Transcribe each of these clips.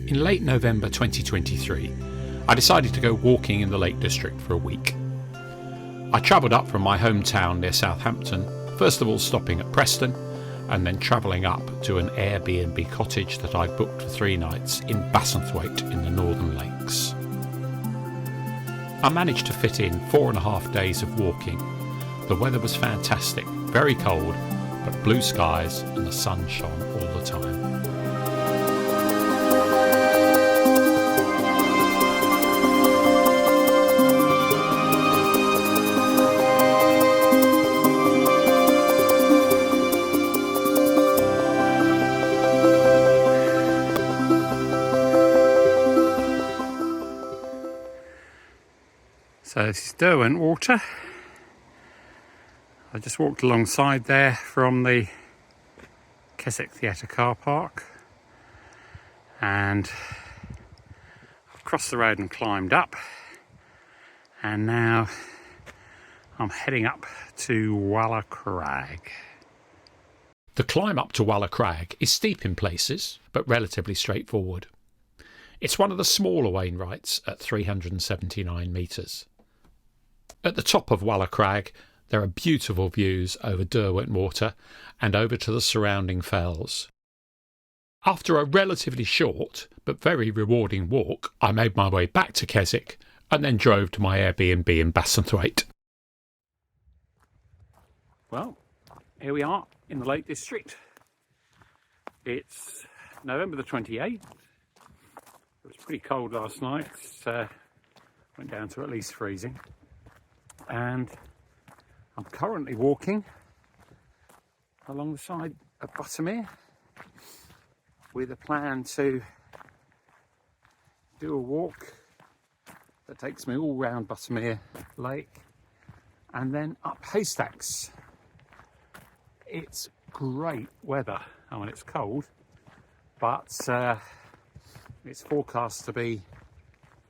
In late November 2023, I decided to go walking in the Lake District for a week. I travelled up from my hometown near Southampton, first of all stopping at Preston, and then travelling up to an Airbnb cottage that I'd booked for 3 nights in Bassenthwaite in the Northern Lakes. I managed to fit in 4.5 days of walking. The weather was fantastic, very cold, but blue skies and the sun shone all the time. So this is Derwent Water. I just walked alongside there from the Keswick Theatre car park, and I've crossed the road and climbed up, and now I'm heading up to Walla Crag. The climb up to Walla Crag is steep in places, but relatively straightforward. It's one of the smaller Wainwrights at 379 metres. At the top of Walla Crag, there are beautiful views over Derwent Water and over to the surrounding fells. After a relatively short but very rewarding walk, I made my way back to Keswick and then drove to my Airbnb in Bassenthwaite. Well, here we are in the Lake District. It's November the 28th. It was pretty cold last night. Went down to at least freezing. And I'm currently walking along the side of Buttermere with a plan to do a walk that takes me all round Buttermere Lake and then up Haystacks. It's great weather. I mean, it's cold, but it's forecast to be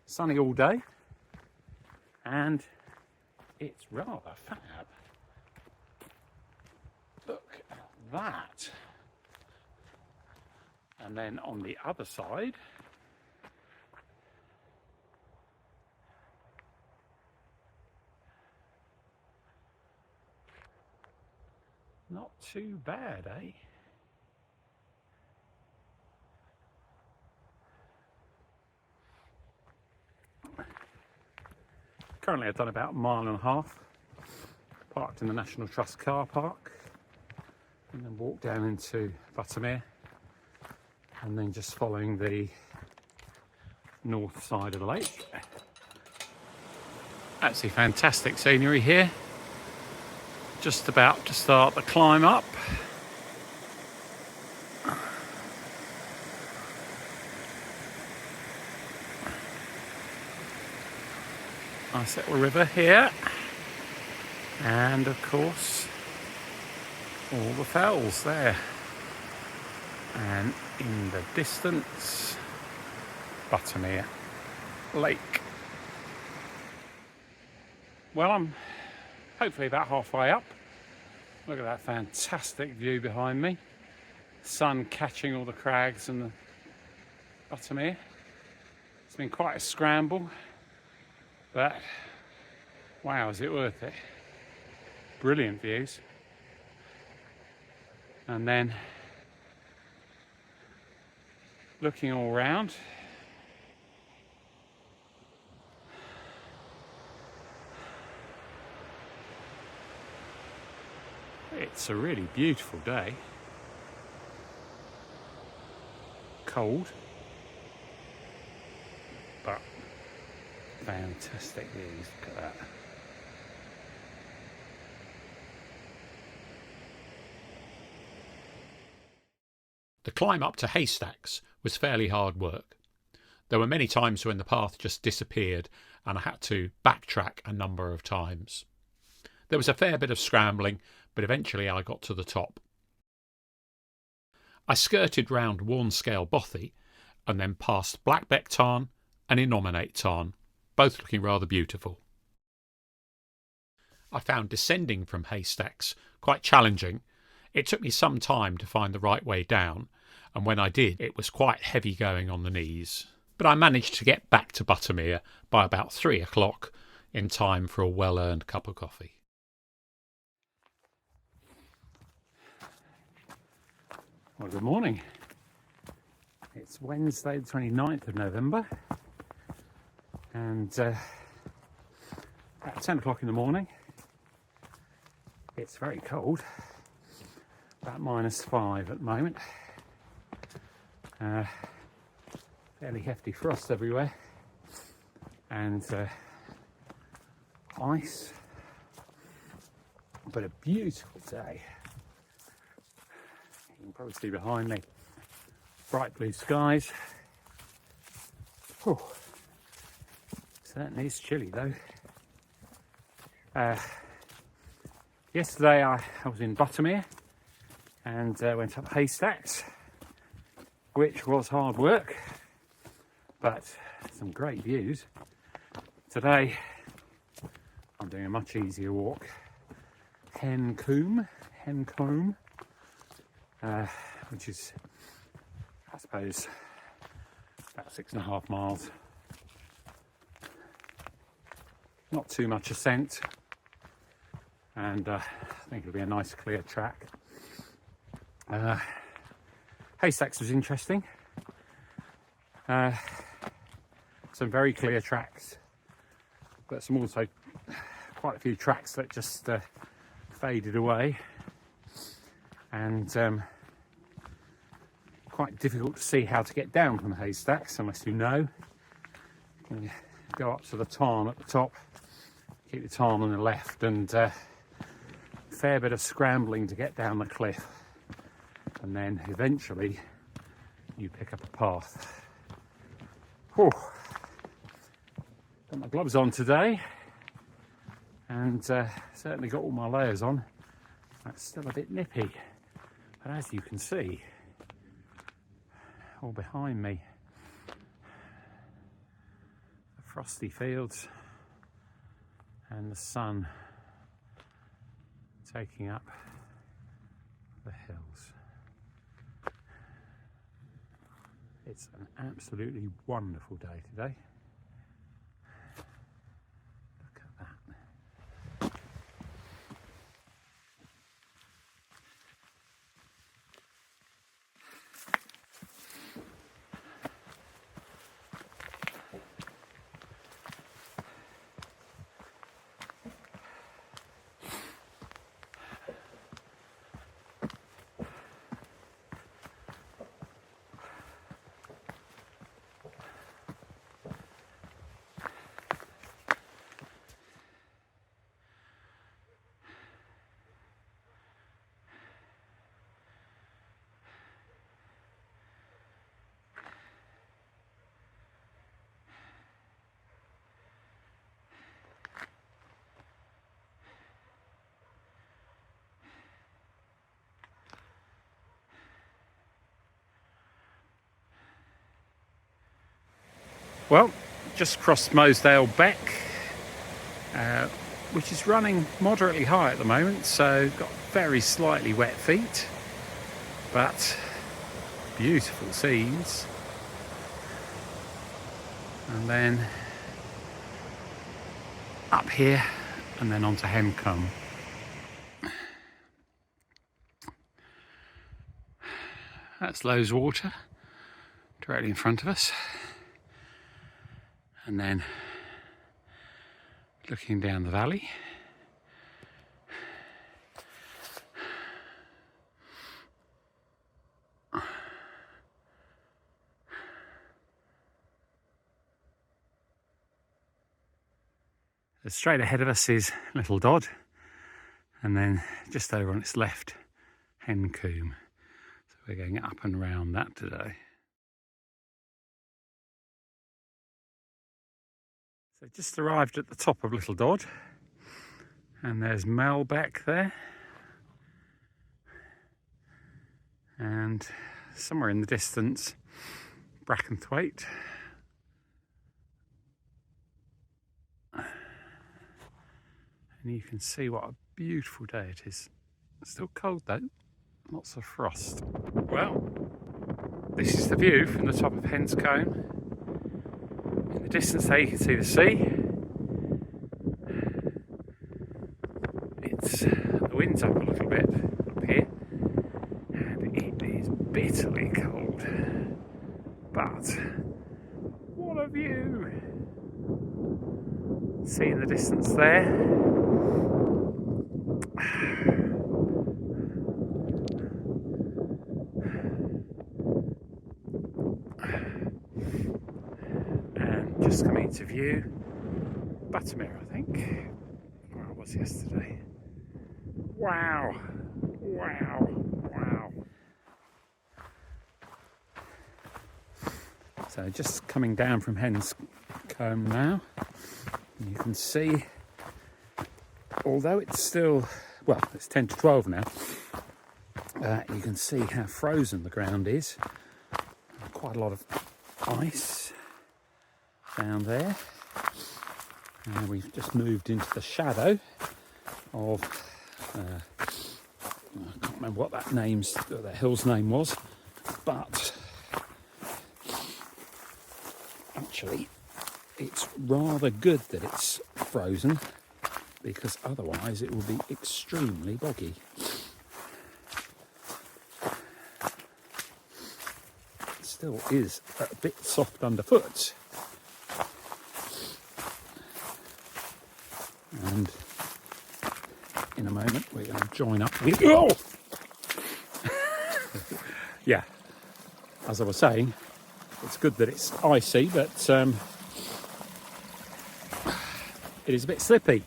sunny all day, and it's rather fab. Look at that. And then on the other side, not too bad, eh? Currently I've done about 1.5 miles, parked in the National Trust car park, and then walked down into Buttermere, and then just following the north side of the lake. Absolutely fantastic scenery here. Just about to start the climb up. Nice little river here, and of course all the fells there, and in the distance Buttermere Lake. Well, I'm hopefully about halfway up. Look at that fantastic view behind me, sun catching all the crags and the Buttermere. It's been quite a scramble, but wow, is it worth it? Brilliant views. And then looking all round, it's a really beautiful day. Cold, but fantastic views. Look at that. The climb up to Haystacks was fairly hard work. There were many times when the path just disappeared and I had to backtrack a number of times. There was a fair bit of scrambling, but eventually I got to the top. I skirted round Warnscale Bothy and then past Blackbeck Tarn and Inominate Tarn, both looking rather beautiful. I found descending from Haystacks quite challenging. It took me some time to find the right way down, and when I did, it was quite heavy going on the knees. But I managed to get back to Buttermere by about 3 o'clock in time for a well-earned cup of coffee. Well, good morning. It's Wednesday the 29th of November, and at 10 o'clock in the morning. It's very cold, about -5 at the moment. Fairly hefty frost everywhere, and ice, but a beautiful day. You can probably see behind me bright blue skies. Whew. Certainly is chilly though. Yesterday I was in Buttermere and went up Haystacks, which was hard work, but some great views. Today I'm doing a much easier walk. Hen Combe, which is, I suppose, about 6.5 miles. Not too much ascent, and I think it'll be a nice clear track. Haystacks was interesting. Some very clear tracks, but some also quite a few tracks that just faded away, and quite difficult to see how to get down from the Haystacks unless you know. You go up to the tarn at the top, keep the tarn on the left, and fair bit of scrambling to get down the cliff, and then eventually you pick up a path. Whew. Got my gloves on today, and certainly got all my layers on. That's still a bit nippy, but as you can see, all behind me, the frosty fields and the sun taking up the hills. It's an absolutely wonderful day today. Look at that. Well, just crossed Mosedale Beck, which is running moderately high at the moment, so got very slightly wet feet, but beautiful scenes. And then up here, and then onto Hen Combe. That's Loweswater, directly in front of us. And then looking down the valley, straight ahead of us is Little Dodd, and then just over on its left, Hen Combe. So we're going up and round that today. So just arrived at the top of Little Dodd, and there's Melbeck there, and somewhere in the distance Brackenthwaite, and you can see what a beautiful day it is. It's still cold though, lots of frost. Well, This is the view from the top of Hens Combe. In the distance there you can see the sea. The wind's up a little bit up here, and it is bitterly cold. But what a view! See in the distance there. And just coming into view, Buttermere, I think, where I was yesterday. Wow, wow, wow. So just coming down from Hens Combe now, you can see, although it's still, well, it's 10 to 12 now, you can see how frozen the ground is. Quite a lot of ice down there. And we've just moved into the shadow of, I can't remember what that hill's name was, but actually it's rather good that it's frozen, because otherwise it will be extremely boggy. It still is a bit soft underfoot, and in a moment we're going to join up with, oh! Yeah, as I was saying, it's good that it's icy, but it is a bit slippy,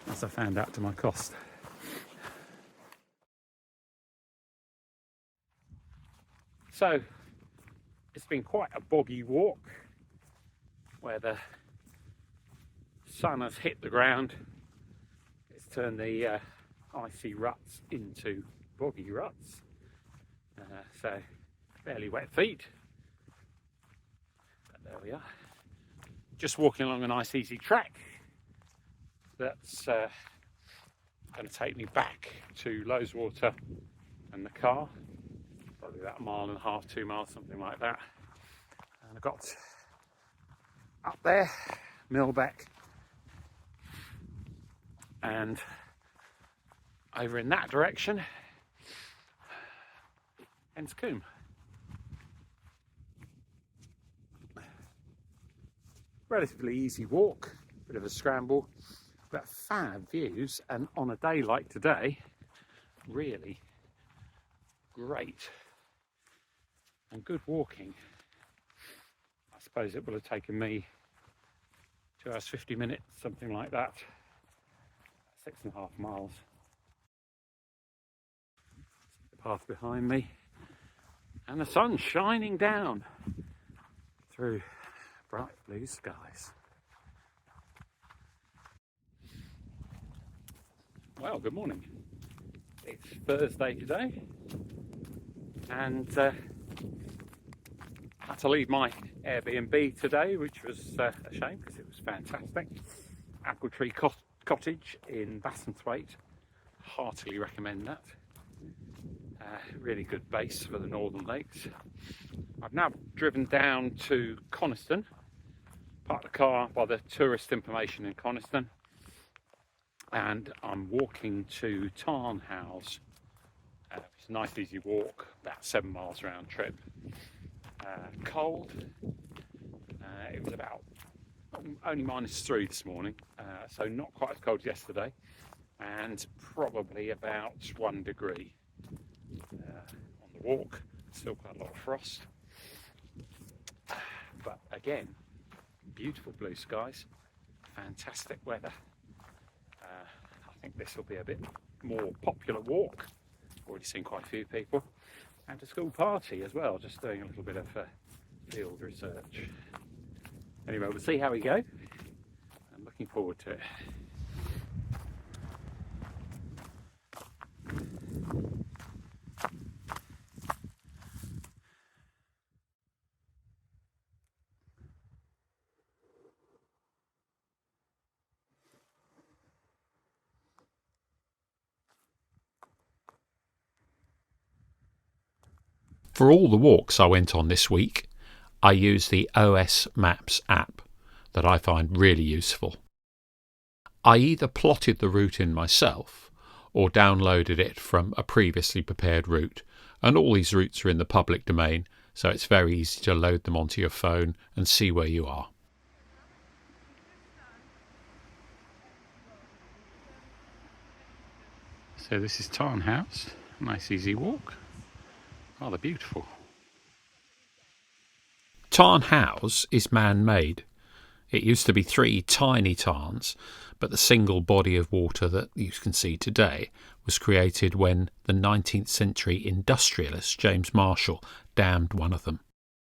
as I found out to my cost. So it's been quite a boggy walk, where the sun has hit the ground. It's turned the icy ruts into boggy ruts. So fairly wet feet. But there we are. Just walking along a nice easy track that's going to take me back to Loweswater and the car. Probably about 1.5 miles, 2 miles, something like that. And I got up there, Millbeck, and over in that direction, Hens Combe. Relatively easy walk, bit of a scramble, but fab views, and on a day like today, really great and good walking. I suppose it would have taken me 2 hours 50 minutes, something like that. 6.5 miles. The path behind me, and the sun shining down through bright blue skies. Well, good morning. It's Thursday today, and had to leave my Airbnb today, which was a shame because it was fantastic. Apple Tree Cottage in Bassenthwaite. Heartily recommend that. Really good base for the Northern Lakes. I've now driven down to Coniston, parked the car by the tourist information in Coniston, and I'm walking to Tarnhouse. It's a nice easy walk, about 7 miles round trip. Cold. It was about only -3 this morning, so not quite as cold as yesterday, and probably about 1 degree on the walk. Still quite a lot of frost, but again, beautiful blue skies, fantastic weather. I think this will be a bit more popular walk. Already seen quite a few people, and a school party as well, just doing a little bit of field research. Anyway, we'll see how we go. I'm looking forward to it. For all the walks I went on this week, I used the OS Maps app that I find really useful. I either plotted the route in myself or downloaded it from a previously prepared route, and all these routes are in the public domain, so it's very easy to load them onto your phone and see where you are. So this is Tarn House, nice easy walk, rather beautiful. Tarn House is man-made. It used to be 3 tiny tarns, but the single body of water that you can see today was created when the 19th century industrialist James Marshall dammed one of them.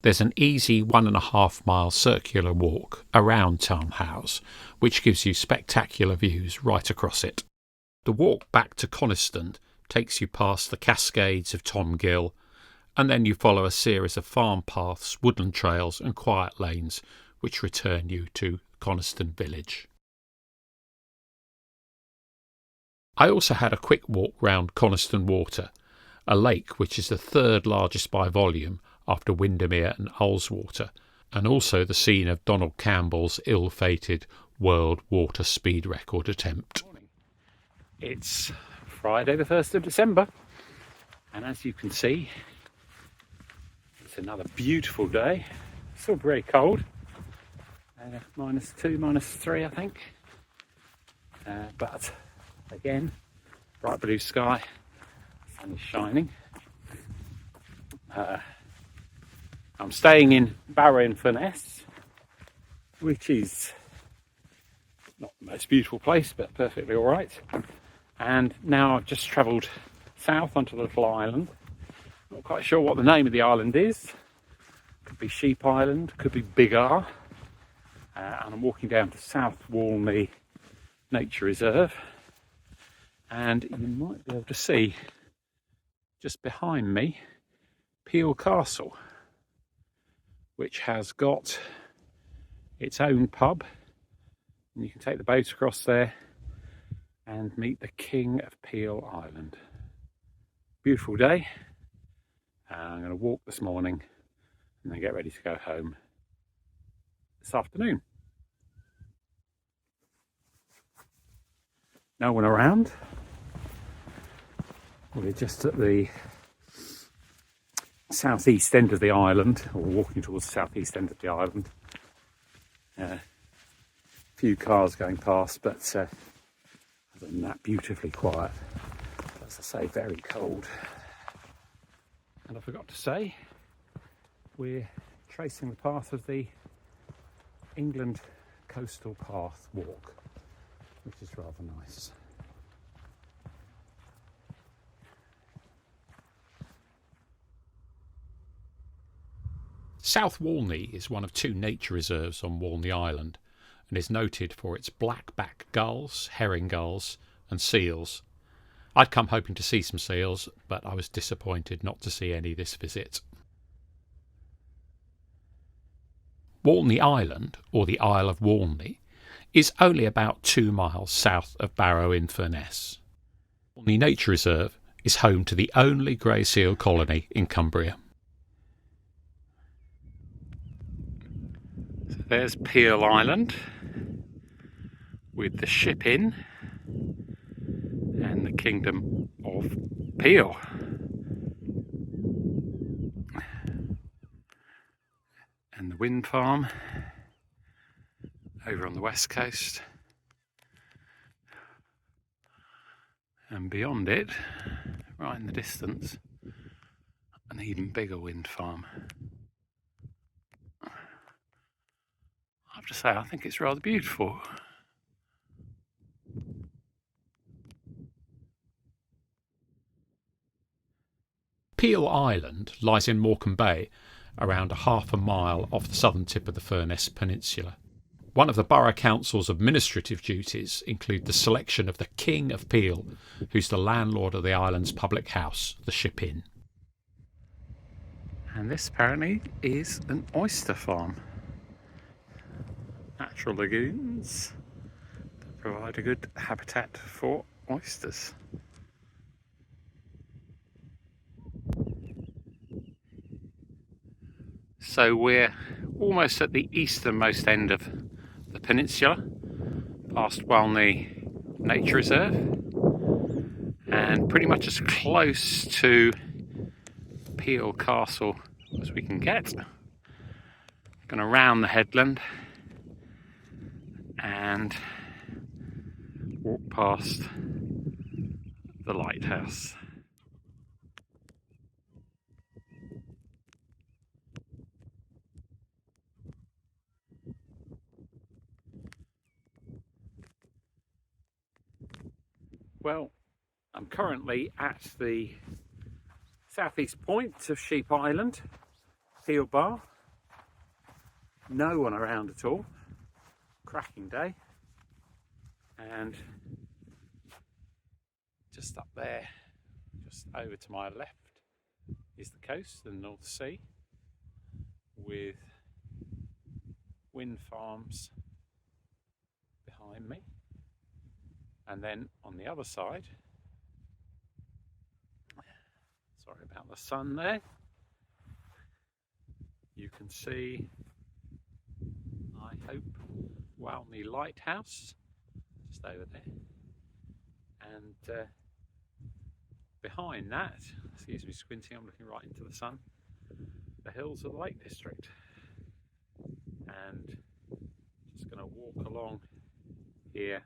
There's an easy 1.5 mile circular walk around Tarn House, which gives you spectacular views right across it. The walk back to Coniston takes you past the cascades of Tom Gill, and then you follow a series of farm paths, woodland trails and quiet lanes which return you to Coniston village. I also had a quick walk round Coniston Water, a lake which is the 3rd largest by volume after Windermere and Ullswater, and also the scene of Donald Campbell's ill-fated world water speed record attempt. It's Friday the 1st of December, and as you can see, it's another beautiful day. Still very cold. -2, -3 I think, but again, bright blue sky, sun is shining. I'm staying in Barrow-in-Furness, which is not the most beautiful place, but perfectly alright. And now I've just travelled south onto a little island. Not quite sure what the name of the island is. Could be Sheep Island, could be Big R. And I'm walking down to South Walney Nature Reserve, and you might be able to see just behind me Peel Castle, which has got its own pub, and you can take the boat across there and meet the King of Peel Island. Beautiful day. I'm going to walk this morning and then get ready to go home this afternoon. No one around. We're just at the southeast end of the island, or walking towards the southeast end of the island. Few cars going past, but other than that, beautifully quiet. As I say, very cold. And I forgot to say, we're tracing the path of the England Coastal Path walk, which is rather nice. South Walney is one of 2 nature reserves on Walney Island and is noted for its blackback gulls, herring gulls and seals. I'd come hoping to see some seals, but I was disappointed not to see any this visit. Walney Island, or the Isle of Walney, is only about 2 miles south of Barrow-in-Furness. Walney Nature Reserve is home to the only grey seal colony in Cumbria. So there's Peel Island with the ship in and the Kingdom of Peel. And the wind farm over on the west coast, and beyond it, right in the distance, an even bigger wind farm. I have to say, I think it's rather beautiful. Peel Island lies in Morecambe Bay, around 1/2 mile off the southern tip of the Furness Peninsula. One of the Borough Council's administrative duties include the selection of the King of Peel, who's the landlord of the island's public house, the Ship Inn. And this apparently is an oyster farm. Natural lagoons that provide a good habitat for oysters. So we're almost at the easternmost end of the peninsula, past Walney Nature Reserve, and pretty much as close to Peel Castle as we can get. Going to round the headland and walk past the lighthouse. Well, I'm currently at the southeast point of Sheep Island, Peel Bar. No one around at all. Cracking day. And just up there, just over to my left, is the coast, the North Sea, with wind farms behind me. And then on the other side, sorry about the sun there, you can see, I hope, Walney Lighthouse, just over there. And behind that, excuse me squinting, I'm looking right into the sun, the hills of the Lake District. And just going to walk along here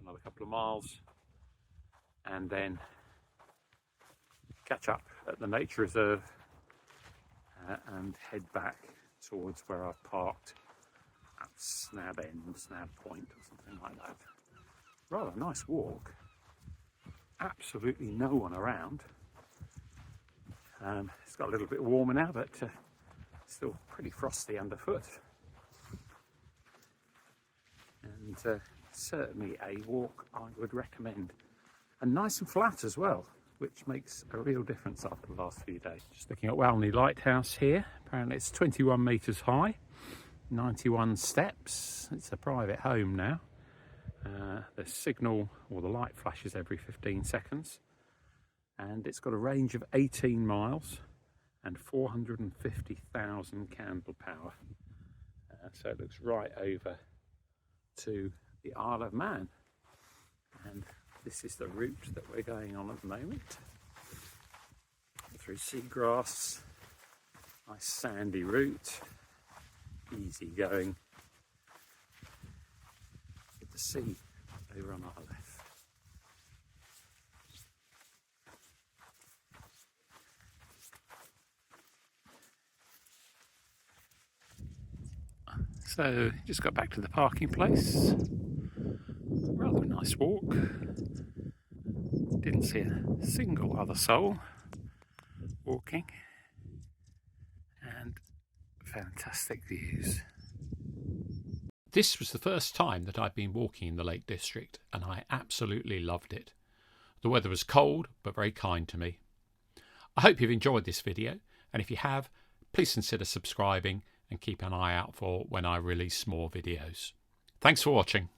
another couple of miles and then catch up at the nature reserve and head back towards where I've parked at Snab End, Snab Point or something like that. Rather nice walk. Absolutely no one around. It's got a little bit warmer now, but still pretty frosty underfoot. And certainly a walk I would recommend, and nice and flat as well, which makes a real difference after the last few days. Just looking at Walney Lighthouse here, apparently it's 21 metres high, 91 steps. It's a private home now. The signal or the light flashes every 15 seconds, and it's got a range of 18 miles and 450,000 candle power, so it looks right over to the Isle of Man, and this is the route that we're going on at the moment, through seagrass, nice sandy route, easy going, with the sea over on our left. So just got back to the parking place. Rather nice walk. Didn't see a single other soul walking, and fantastic views. This was the first time that I'd been walking in the Lake District, and I absolutely loved it. The weather was cold but very kind to me. I hope you've enjoyed this video, and if you have, please consider subscribing and keep an eye out for when I release more videos. Thanks for watching.